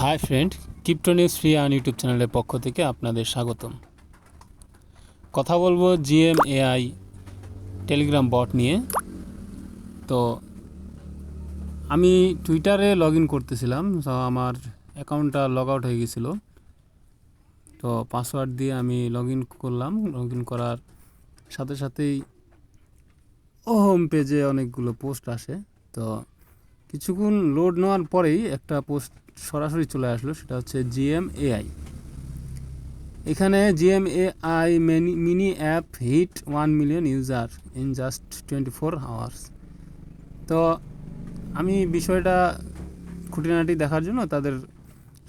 Hi friend, crypto news free on YouTube চ্যানেলের পক্ষ থেকে আপনাদের স্বাগতম। কথা বলবো জিএমএআই টেলিগ্রাম বট নিয়ে। তো আমি টুইটারে লগ ইন করতেছিলাম, তো আমার অ্যাকাউন্টটা লগ আউট হয়ে গেছিলো। তো পাসওয়ার্ড দিয়ে আমি লগ ইন করলাম। লগ ইন করার সাথে সাথেই হোম পেজে অনেকগুলো পোস্ট আসে। তো কিছুক্ষণ লোড নেওয়ার পরেই একটা পোস্ট সরাসরি চলে আসলো, সেটা হচ্ছে জিএমএআই। এখানে GMAI mini app hit 1 million user in just 24 hours. তো আমি বিষয়টা খুঁটিনাটি দেখার জন্য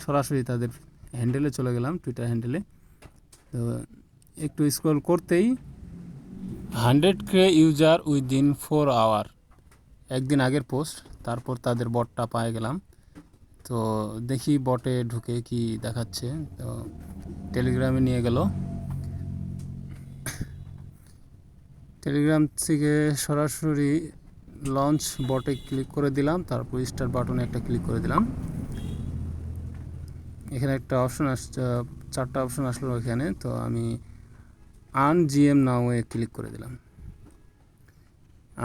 সরাসরি তাদের হ্যান্ডেলে চলে গেলাম, টুইটার হ্যান্ডেলে। তো একটু স্ক্রল করতেই 100K ইউজার উইদিন 4 আওয়ার, একদিন আগের পোস্ট। তারপর তাদের বটটা পায়ে গেলাম। তো দেখি বটে ঢুকে কি দেখাচ্ছে। তো টেলিগ্রামে নিয়ে গেল। টেলিগ্রাম থেকে সরাসরি লঞ্চ বটে ক্লিক করে দিলাম, তারপর স্টার্ট বাটনে একটা ক্লিক করে দিলাম। এখানে একটা অপশন আসছে, 4টা অপশন আসলো এখানে। তো আমি আন জিএম নাওয়ে ক্লিক করে দিলাম।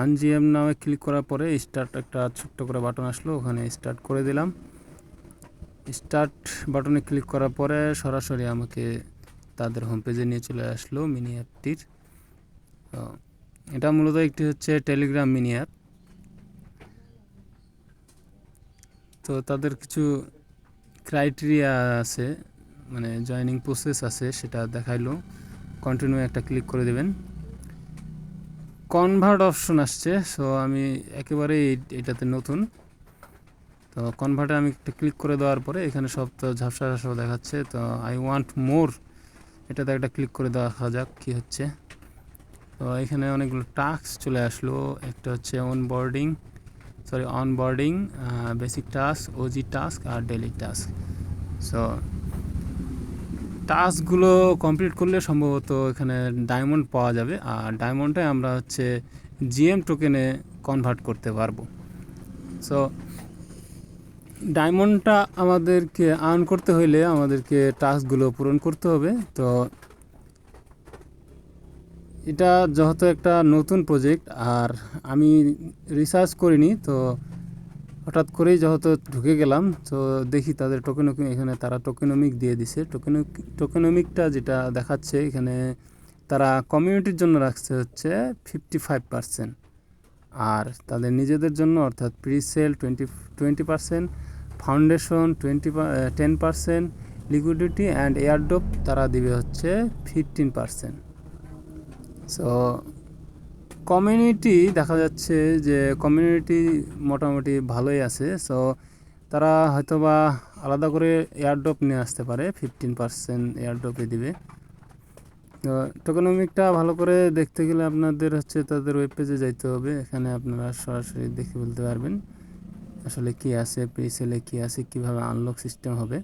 আন জিএম নাওয়ে ক্লিক করার পরে স্টার্ট একটা ছোট্ট করে বাটন আসলো, ওখানে স্টার্ট করে দিলাম। স্টার্ট বাটনে ক্লিক করার পরে সরাসরি আমাকে তাদের হোম পেজে নিয়ে চলে আসলো মিনি অ্যাপটির। তো এটা মূলত একটি হচ্ছে টেলিগ্রাম মিনি অ্যাপ। তো তাদের কিছু ক্রাইটেরিয়া আছে, মানে জয়েনিং প্রসেস আছে, সেটা দেখাইলো। কন্টিনিউ একটা ক্লিক করে দেবেন। কনভার্ট অপশন আসছে, সো আমি একেবারে এটাতে নতুন। তো কনভার্টে আমি একটা ক্লিক করে দেওয়ার পরে এখানে সব তো ঝাপসা ঝাপসা দেখাচ্ছে। তো আই ওয়ান্ট মোর, এটাতে একটা ক্লিক করে দেখা যাক কী হচ্ছে। তো এখানে অনেকগুলো টাস্ক চলে আসলো। একটা হচ্ছে onboarding, basic task, OG task আর ডেইলি টাস্ক। সো টাস্কগুলো কমপ্লিট করলে সম্ভবত এখানে ডায়মন্ড পাওয়া যাবে, আর ডায়মন্ডে আমরা হচ্ছে জিএম টোকেনে কনভার্ট করতে পারবো। সো ডায়মন্ডটা আমাদেরকে আর্ন করতে হইলে আমাদেরকে টাস্কগুলো পূরণ করতে হবে। তো এটা যেহেতু একটা নতুন প্রজেক্ট আর আমি রিসার্চ করিনি, তো হঠাৎ করেই যেহেতু ঢুকে গেলাম, তো দেখি তাদের এখানে তারা টোকেনমিক দিয়ে দিছে। টোকেনমিকটা যেটা দেখাচ্ছে এখানে, তারা কমিউনিটির জন্য রাখছে হচ্ছে 55%, আর তাদের নিজেদের জন্য অর্থাৎ presale 20%, foundation 10%, liquidity and airdrop তারা দিবে হচ্ছে 15%। সো কমিউনিটি দেখা যাচ্ছে যে কমিউনিটি মোটামুটি ভালোই আছে। সো তারা হয়তোবা আলাদা করে এয়ারড্রপ নিয়ে আসতে পারে, 15% এয়ারড্রপে দিবে। তো টোকেনমিকটা ভালো করে দেখতে গেলে আপনাদের হচ্ছে তাদের ওয়েব পেজে যাইতে হবে। এখানে আপনারা সরাসরি দেখে বলতে পারবেন আসলে কী আছে, প্রিসেলে কী আছে, কীভাবে আনলক সিস্টেম হবে।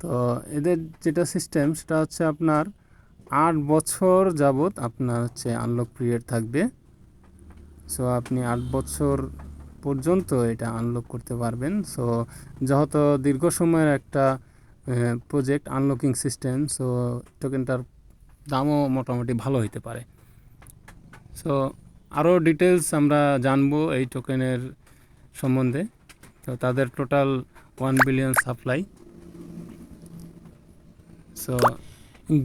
তো এদের যেটা সিস্টেম সেটা হচ্ছে আপনার 8 বছর যাবত আপনার হচ্ছে আনলক পিরিয়ড থাকবে। সো আপনি 8 বছর পর্যন্ত এটা আনলক করতে পারবেন। সো যেহেতু দীর্ঘ সময়ের একটা প্রজেক্ট আনলকিং সিস্টেম, সো টোকেনটার দামও মোটামুটি ভালো হইতে পারে। সো আরও ডিটেলস আমরা জানবো এই টোকেনের সম্বন্ধে। তো তাদের টোটাল 1 বিলিয়ন সাপ্লাই। সো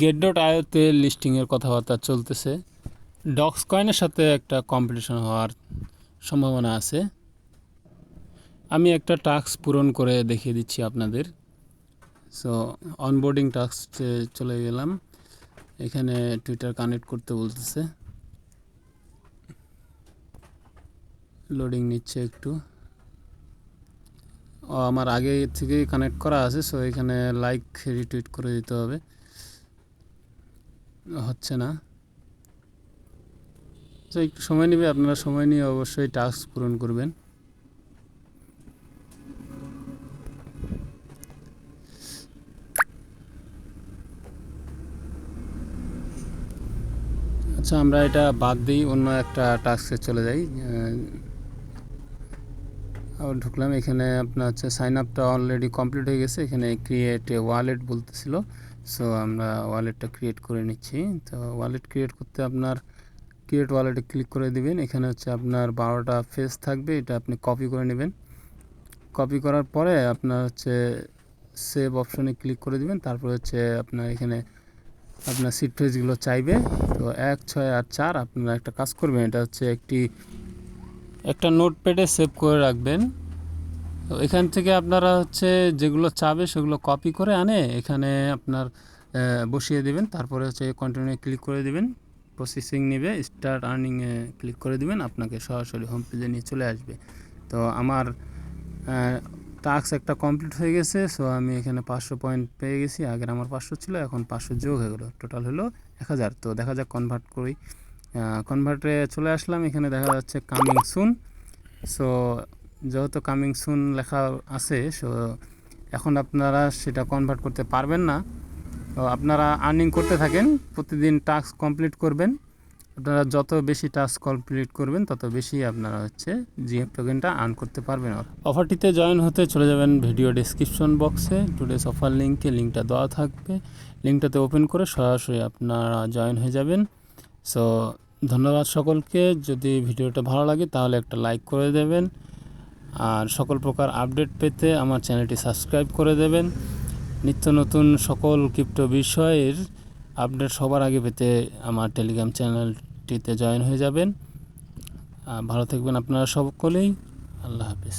get.io-তে লিস্টিংয়ের কথাবার্তা চলতেছে। ডক্স কয়েনের সাথে একটা কম্পিটিশন হওয়ার সম্ভাবনা আছে। আমি একটা টাস্ক পূরণ করে দেখিয়ে দিচ্ছি আপনাদের। সো অনবোর্ডিং টাস্কে চলে গেলাম। এখানে টুইটার কানেক্ট করতে বলতেছে, লোডিং নিচ্ছে একটু। আমার আগে থেকেই কানেক্ট করা আছে, সো এখানে লাইক রিটুইট করে দিতে হবে, হচ্ছে না। তো একটু সময় নেবে, আপনারা সময় নিয়ে অবশ্যই টাস্ক পূরণ করবেন। আচ্ছা, আমরা এটা বাদ দিই, অন্য একটা টাস্কে চলে যাই। আবার ঢুকলাম। এখানে আপনার হচ্ছে সাইন আপটা অলরেডি কমপ্লিট হয়ে গেছে। এখানে ক্রিয়েট এ ওয়ালেট বলতেছিল। সো আমরা ওয়ালেটটা ক্রিয়েট করে নিচ্ছি। তো ওয়ালেট ক্রিয়েট করতে আপনার ক্রিয়েট ওয়ালেটে ক্লিক করে দিবেন। এখানে হচ্ছে আপনার 12টা ফেস থাকবে, এটা আপনি কপি করে নেবেন। কপি করার পরে আপনার হচ্ছে সেভ অপশনে ক্লিক করে দিবেন। তারপর হচ্ছে আপনার এখানে আপনার সিট ফেসগুলো চাইবে। তো 1, 6 আর 4 আপনারা একটা কাজ করবেন, এটা হচ্ছে একটা নোটপ্যাডে সেভ করে রাখবেন। তো এখান থেকে আপনারা হচ্ছে যেগুলো চাবে সেগুলো কপি করে আনে এখানে আপনার বসিয়ে দেবেন। তারপরে হচ্ছে কন্টিনিউ ক্লিক করে দিবেন। প্রসেসিং নেবে, স্টার্ট আর্নিংয়ে ক্লিক করে দিবেন, আপনাকে সরাসরি হোম পেজে নিয়ে চলে আসবে। তো আমার টাস্ক একটা কমপ্লিট হয়ে গেছে। সো আমি এখানে 500 পয়েন্ট পেয়ে গেছি। আগের আমার 500 ছিল, এখন 500 যোগ হয়ে গেলো, টোটাল হলো 1000। তো দেখা যাক কনভার্ট করি। কনভার্টে চলে আসলাম। এখানে দেখা যাচ্ছে কামিং সুন। সো যেহেতু কামিং সুন লেখা আছে, সো এখন আপনারা সেটা কনভার্ট করতে পারবেন না। তো আপনারা আর্নিং করতে থাকেন, প্রতিদিন টাস্ক কমপ্লিট করবেন। আপনারা যত বেশি টাস্ক কমপ্লিট করবেন তত বেশি আপনারা হচ্ছে জিএম টোকেনটা আর্ন করতে পারবেন। অফারটিতে জয়েন হতে চলে যাবেন ভিডিও ডেসক্রিপশন বক্সে, টুডেস অফার লিঙ্কটা দেওয়া থাকবে। লিঙ্কটাতে ওপেন করে সরাসরি আপনারা জয়েন হয়ে যাবেন। সো ধন্যবাদ সকলকে। যদি ভিডিওটা ভালো লাগে তাহলে একটা লাইক করে দেবেন, আর সকল প্রকার আপডেট পেতে আমার চ্যানেলটি সাবস্ক্রাইব করে দেবেন। নিত্য নতুন সকল ক্রিপ্টো বিষয়ের আপডেট সবার আগে পেতে আমার টেলিগ্রাম চ্যানেলটিতে জয়েন হয়ে যাবেন। ভালো থাকবেন আপনারা সকলেই। আল্লাহ হাফেজ।